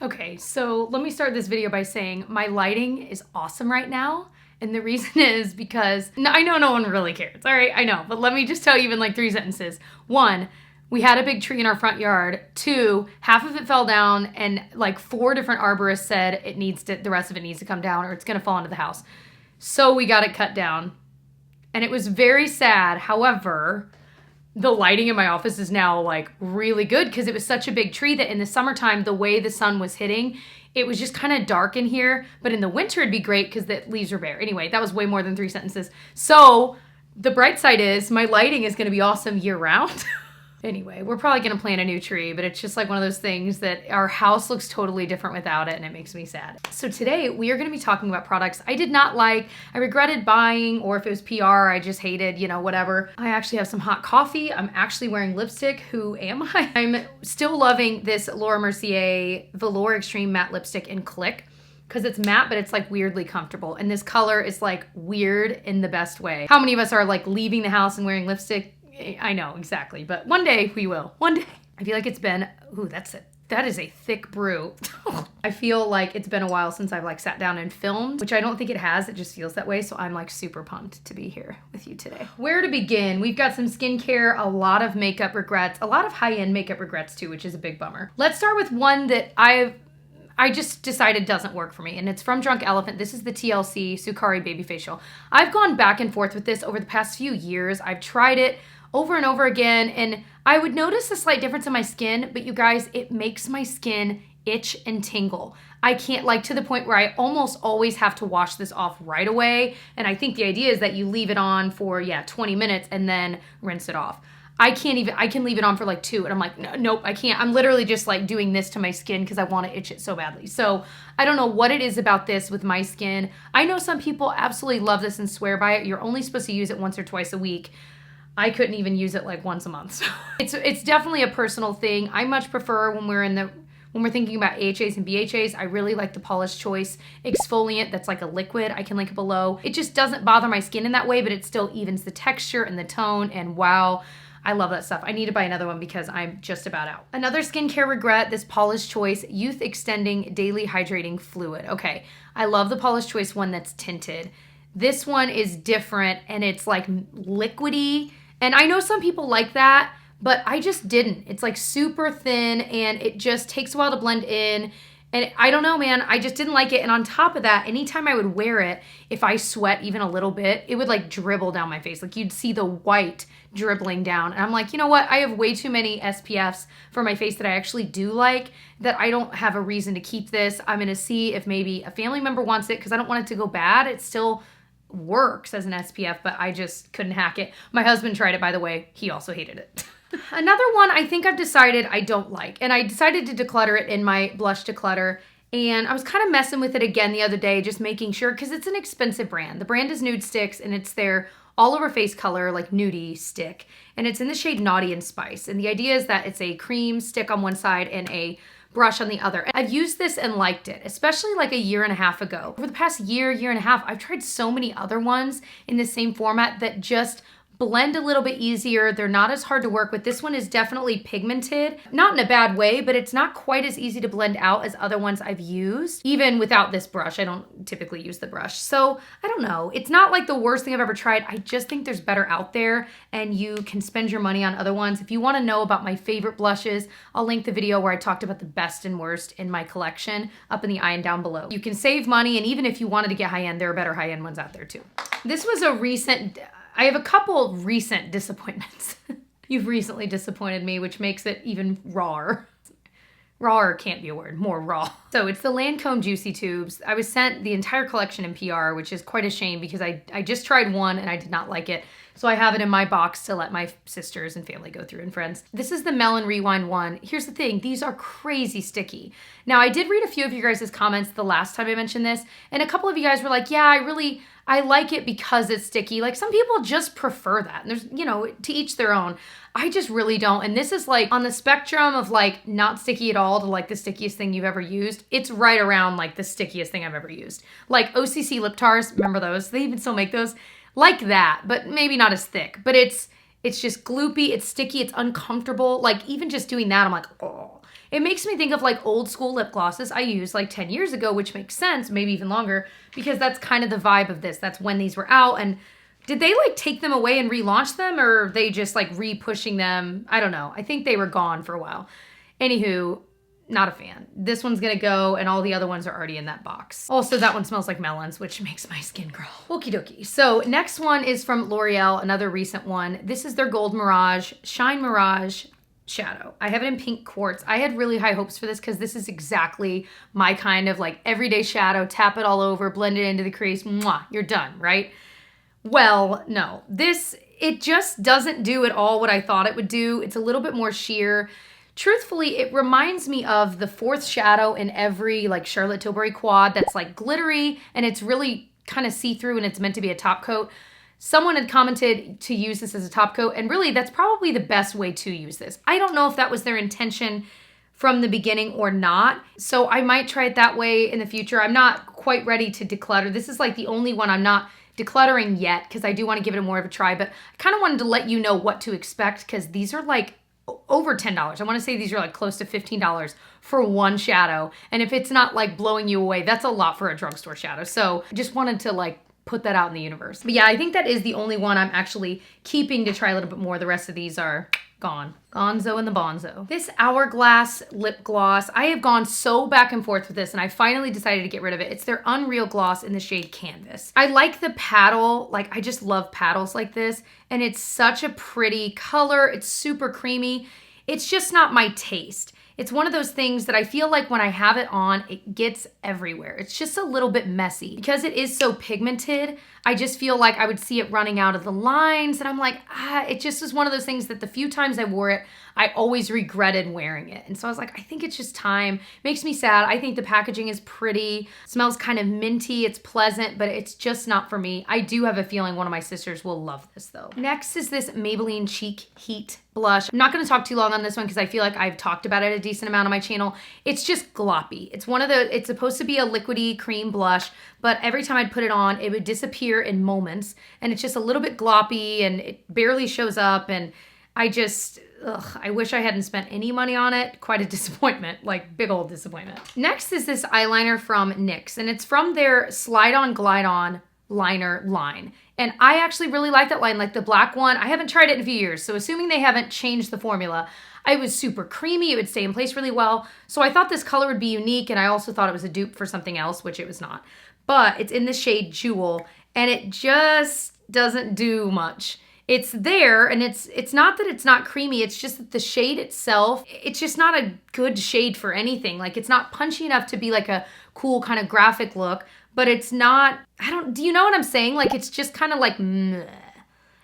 Okay, so let me start this video by saying my lighting is awesome right now. And the reason is because, I know no one really cares, all right? I know, but let me just tell you in like 3 sentences. 1, we had a big tree in our front yard. 2, half of it fell down and like 4 different arborists said the rest of it needs to come down or it's gonna fall into the house. So we got it cut down. And it was very sad. However, the lighting in my office is now like really good because it was such a big tree that in the summertime, the way the sun was hitting, it was just kind of dark in here. But in the winter, it'd be great because the leaves are bare. Anyway, that was way more than 3 sentences. So the bright side is my lighting is going to be awesome year round. Anyway, we're probably going to plant a new tree, but it's just like one of those things that our house looks totally different without it, and it makes me sad. So today, we are going to be talking about products I did not like, I regretted buying, or if it was PR, I just hated, whatever. I actually have some hot coffee. I'm actually wearing lipstick. Who am I? I'm still loving this Laura Mercier Velour Extreme Matte Lipstick in Click, because it's matte, but it's like weirdly comfortable. And this color is like weird in the best way. How many of us are like leaving the house and wearing lipstick? I know, exactly. But one day we will. One day. I feel like it's been, that is a thick brew. I feel like it's been a while since I've like sat down and filmed, which I don't think it has. It just feels that way. So I'm like super pumped to be here with you today. Where to begin? We've got some skincare, a lot of makeup regrets, a lot of high-end makeup regrets too, which is a big bummer. Let's start with one that I just decided doesn't work for me, and it's from Drunk Elephant. This is the TLC Sukari Baby Facial. I've gone back and forth with this over the past few years. I've tried it over and over again, and I would notice a slight difference in my skin, but you guys, it makes my skin itch and tingle. I can't, like, to the point where I almost always have to wash this off right away, and I think the idea is that you leave it on for, 20 minutes and then rinse it off. I can leave it on for like 2, and I'm like, nope, I can't. I'm literally just like doing this to my skin because I want to itch it so badly. So I don't know what it is about this with my skin. I know some people absolutely love this and swear by it. You're only supposed to use it once or twice a week. I couldn't even use it like once a month. So it's definitely a personal thing. I much prefer when we're thinking about AHAs and BHAs, I really like the Paula's Choice exfoliant that's like a liquid. I can link it below. It just doesn't bother my skin in that way, but it still evens the texture and the tone, and wow, I love that stuff. I need to buy another one because I'm just about out. Another skincare regret, this Paula's Choice Youth Extending Daily Hydrating Fluid. Okay, I love the Paula's Choice one that's tinted. This one is different, and it's like liquidy. And I know some people like that, but I just didn't. It's like super thin, and it just takes a while to blend in. And I don't know, man, I just didn't like it. And on top of that, anytime I would wear it, if I sweat even a little bit, it would like dribble down my face. Like you'd see the white dribbling down. And I'm like, you know what? I have way too many SPFs for my face that I actually do like, that I don't have a reason to keep this. I'm gonna see if maybe a family member wants it because I don't want it to go bad. It still works as an SPF, but I just couldn't hack it. My husband tried it, by the way. He also hated it. Another one I think I've decided I don't like, and I decided to declutter it in my Blush Declutter, and I was kind of messing with it again the other day, just making sure, because it's an expensive brand. The brand is Nude Sticks, and it's their all-over face color, like nudie stick, and it's in the shade Naughty and Spice, and the idea is that it's a cream stick on one side and a brush on the other. I've used this and liked it, especially like a year and a half ago. Over the past year and a half, I've tried so many other ones in the same format that just blend a little bit easier. They're not as hard to work with. This one is definitely pigmented, not in a bad way, but it's not quite as easy to blend out as other ones I've used. Even without this brush, I don't typically use the brush. So I don't know. It's not like the worst thing I've ever tried. I just think there's better out there, and you can spend your money on other ones. If you want to know about my favorite blushes, I'll link the video where I talked about the best and worst in my collection up in the eye and down below. You can save money, and even if you wanted to get high-end, there are better high-end ones out there too. This was a recent, I have a couple recent disappointments. You've recently disappointed me, which makes it even rawer. Rawer can't be a word, more raw. So it's the Lancome Juicy Tubes. I was sent the entire collection in PR, which is quite a shame because I just tried one and I did not like it. So I have it in my box to let my sisters and family go through and friends. This is the Melon Rewind one. Here's the thing, these are crazy sticky. Now I did read a few of you guys' comments the last time I mentioned this, and a couple of you guys were like, yeah, I like it because it's sticky. Like some people just prefer that. And there's, to each their own. I just really don't. And this is like on the spectrum of like not sticky at all to like the stickiest thing you've ever used. It's right around like the stickiest thing I've ever used. Like OCC lip tars, remember those? They even still make those. Like that, but maybe not as thick. But it's just gloopy, it's sticky, it's uncomfortable. Like even just doing that, I'm like, oh. It makes me think of like old school lip glosses I used like 10 years ago, which makes sense, maybe even longer, because that's kind of the vibe of this. That's when these were out. And did they like take them away and relaunch them, or are they just like re-pushing them? I don't know. I think they were gone for a while. Anywho, not a fan. This one's gonna go, and all the other ones are already in that box. Also, that one smells like melons, which makes my skin crawl. Okie dokie. So next one is from L'Oreal, another recent one. This is their Gold Mirage, Shine Mirage shadow. I have it in pink quartz. I had really high hopes for this because this is exactly my kind of like everyday shadow. Tap it all over, blend it into the crease, mwah, you're done, right? Well, no. It just doesn't do at all what I thought it would do. It's a little bit more sheer. Truthfully, it reminds me of the fourth shadow in every like Charlotte Tilbury quad that's like glittery and it's really kind of see-through and it's meant to be a top coat. Someone had commented to use this as a top coat, and really that's probably the best way to use this. I don't know if that was their intention from the beginning or not, so I might try it that way in the future. I'm not quite ready to declutter. This is like the only one I'm not decluttering yet because I do want to give it more of a try, but I kind of wanted to let you know what to expect because these are like over $10. I want to say these are like close to $15 for one shadow, and if it's not like blowing you away, that's a lot for a drugstore shadow. So just wanted to like put that out in the universe. But yeah, I think that is the only one I'm actually keeping to try a little bit more. The rest of these are gone. Gonzo and the bonzo. This Hourglass lip gloss, I have gone so back and forth with this and I finally decided to get rid of it. It's their Unreal Gloss in the shade Canvas. I like the paddle, like I just love paddles like this, and it's such a pretty color. It's super creamy. It's just not my taste. It's one of those things that I feel like when I have it on, it gets everywhere. It's just a little bit messy. Because it is so pigmented, I just feel like I would see it running out of the lines, and I'm like, it just is one of those things that the few times I wore it, I always regretted wearing it. And so I was like, I think it's just time. Makes me sad. I think the packaging is pretty, smells kind of minty, it's pleasant, but it's just not for me. I do have a feeling one of my sisters will love this though. Next is this Maybelline Cheek Heat blush. I'm not gonna talk too long on this one because I feel like I've talked about it a decent amount on my channel. It's just gloppy. It's supposed to be a liquidy cream blush, but every time I'd put it on, it would disappear in moments, and it's just a little bit gloppy and it barely shows up, and I wish I hadn't spent any money on it. Quite a disappointment, like big old disappointment. Next is this eyeliner from NYX, and it's from their Slide On Glide On liner line. And I actually really like that line, like the black one. I haven't tried it in a few years, so assuming they haven't changed the formula, it was super creamy, it would stay in place really well. So I thought this color would be unique, and I also thought it was a dupe for something else, which it was not. But it's in the shade Jewel, and it just doesn't do much. It's there, and it's not that it's not creamy, it's just that the shade itself, it's just not a good shade for anything. Like, it's not punchy enough to be like a cool kind of graphic look, but it's not, do you know what I'm saying? Like, it's just kind of like, meh.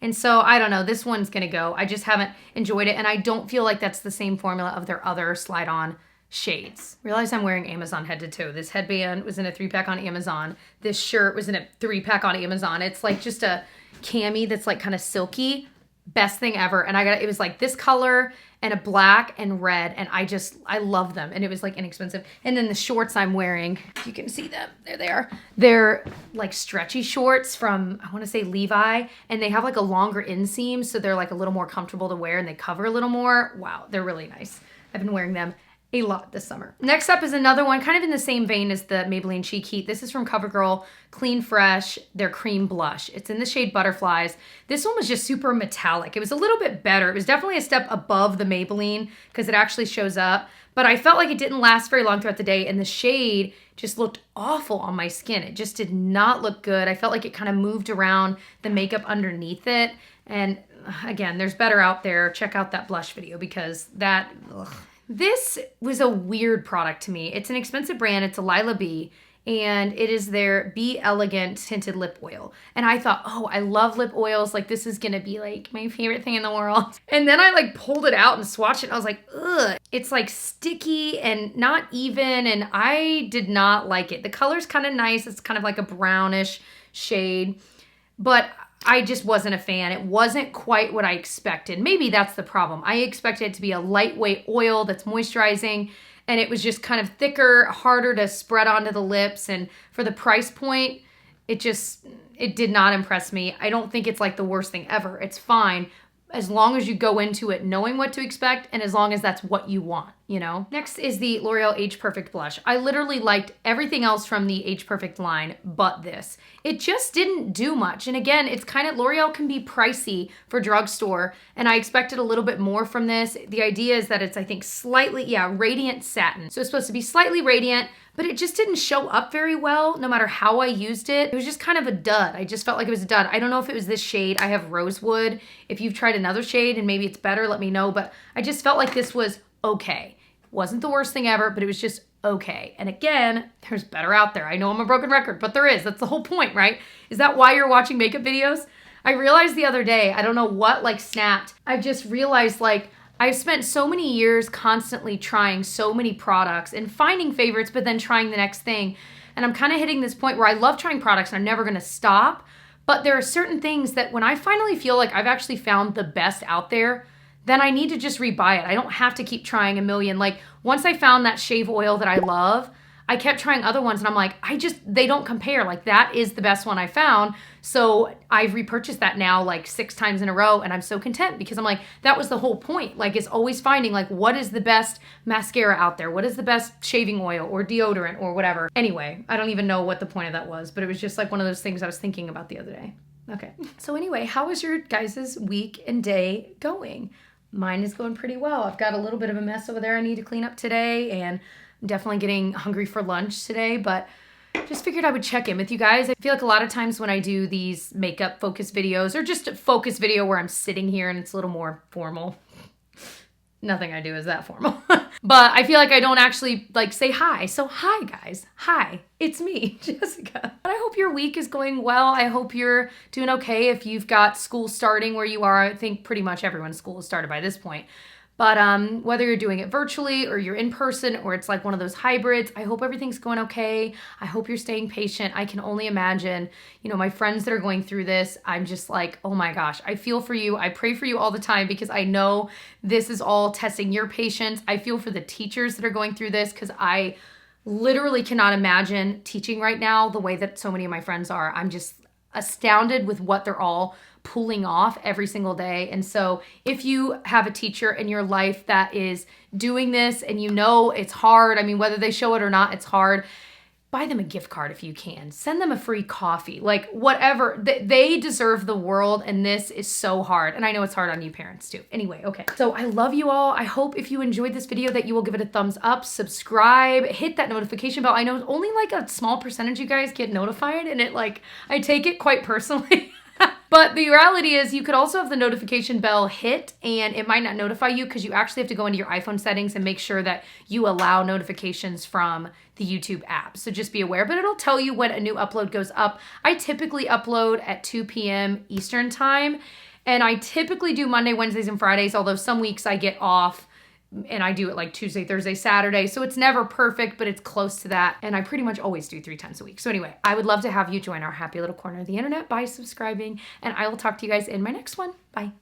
And so, I don't know, this one's gonna go. I just haven't enjoyed it, and I don't feel like that's the same formula of their other Slide On shades. Realize I'm wearing Amazon head to toe. This headband was in a 3-pack on Amazon. This shirt was in a 3-pack on Amazon. It's like just a cami that's like kind of silky. Best thing ever. And it was like this color and a black and red, and I love them. And it was like inexpensive. And then the shorts I'm wearing, you can see them, there they are. They're like stretchy shorts from, I wanna say Levi, and they have like a longer inseam, so they're like a little more comfortable to wear and they cover a little more. Wow, they're really nice. I've been wearing them a lot this summer. Next up is another one, kind of in the same vein as the Maybelline Cheek Heat. This is from Covergirl, Clean Fresh, their cream blush. It's in the shade Butterflies. This one was just super metallic. It was a little bit better. It was definitely a step above the Maybelline because it actually shows up, but I felt like it didn't last very long throughout the day, and the shade just looked awful on my skin. It just did not look good. I felt like it kind of moved around the makeup underneath it, and again, there's better out there. Check out that blush video because that, ugh. This was a weird product to me. It's an expensive brand. It's a Lila B, and it is their Be Elegant tinted lip oil. And I thought, oh, I love lip oils. Like, this is gonna be like my favorite thing in the world. And then I like pulled it out and swatched it, and I was like, ugh. It's like sticky and not even, and I did not like it. The color's kind of nice. It's kind of like a brownish shade, but I just wasn't a fan. It wasn't quite what I expected. Maybe that's the problem. I expected it to be a lightweight oil that's moisturizing, and it was just kind of thicker, harder to spread onto the lips, and for the price point, it did not impress me. I don't think it's like the worst thing ever. It's fine as long as you go into it knowing what to expect, and as long as that's what you want. you know? Next is the L'Oreal Age Perfect blush. I literally liked everything else from the Age Perfect line but this. It just didn't do much. And again, it's kind of, L'Oreal can be pricey for drugstore, and I expected a little bit more from this. The idea is that it's, I think, slightly, radiant satin. So it's supposed to be slightly radiant, but it just didn't show up very well no matter how I used it. It was just kind of a dud. I just felt like it was a dud. I don't know if it was this shade. I have Rosewood. If you've tried another shade and maybe it's better, let me know. But I just felt like this was okay. Wasn't the worst thing ever, but it was just okay. And again, there's better out there. I know I'm a broken record, but there is. That's the whole point, right? Is that why you're watching makeup videos? I realized the other day, I don't know what like snapped. I just realized like I've spent so many years constantly trying so many products and finding favorites, but then trying the next thing. And I'm kind of hitting this point where I love trying products and I'm never going to stop. But there are certain things that when I finally feel like I've actually found the best out there, then I need to just rebuy it. I don't have to keep trying a million. Like once I found that shave oil that I love, I kept trying other ones and I'm like, they don't compare. Like that is the best one I found. So I've repurchased that now like 6 times in a row and I'm so content because I'm like, that was the whole point. Like it's always finding like what is the best mascara out there? What is the best shaving oil or deodorant or whatever? Anyway, I don't even know what the point of that was, but it was just like one of those things I was thinking about the other day. Okay. So anyway, how is your guys' week and day going? Mine is going pretty well. I've got a little bit of a mess over there I need to clean up today, and I'm definitely getting hungry for lunch today, but just figured I would check in with you guys. I feel like a lot of times when I do these makeup focus videos or just a focus video where I'm sitting here and it's a little more formal. Nothing I do is that formal. But I feel like I don't actually like say hi. So hi guys. Hi, it's me, Jessica. But I hope your week is going well. I hope you're doing okay if you've got school starting where you are. I think pretty much everyone's school has started by this point. But whether you're doing it virtually or you're in person or it's like one of those hybrids, I hope everything's going okay. I hope you're staying patient. I can only imagine, you know, my friends that are going through this, I'm just like, oh my gosh, I feel for you. I pray for you all the time because I know this is all testing your patience. I feel for the teachers that are going through this because I literally cannot imagine teaching right now the way that so many of my friends are. I'm just astounded with what they're all pulling off every single day. And so if you have a teacher in your life that is doing this and you know it's hard, I mean, whether they show it or not, it's hard, buy them a gift card if you can. Send them a free coffee, like whatever. They deserve the world, and this is so hard. And I know it's hard on you parents too. Anyway, okay. So I love you all. I hope if you enjoyed this video that you will give it a thumbs up, subscribe, hit that notification bell. I know only like a small percentage of you guys get notified, and I take it quite personally. But the reality is you could also have the notification bell hit and it might not notify you because you actually have to go into your iPhone settings and make sure that you allow notifications from the YouTube app. So just be aware, but it'll tell you when a new upload goes up. I typically upload at 2 p.m. Eastern time, and I typically do Monday, Wednesdays, and Fridays, although some weeks I get off and I do it like Tuesday, Thursday, Saturday. So it's never perfect, but it's close to that. And I pretty much always do 3 times a week. So anyway, I would love to have you join our happy little corner of the internet by subscribing, and I will talk to you guys in my next one. Bye.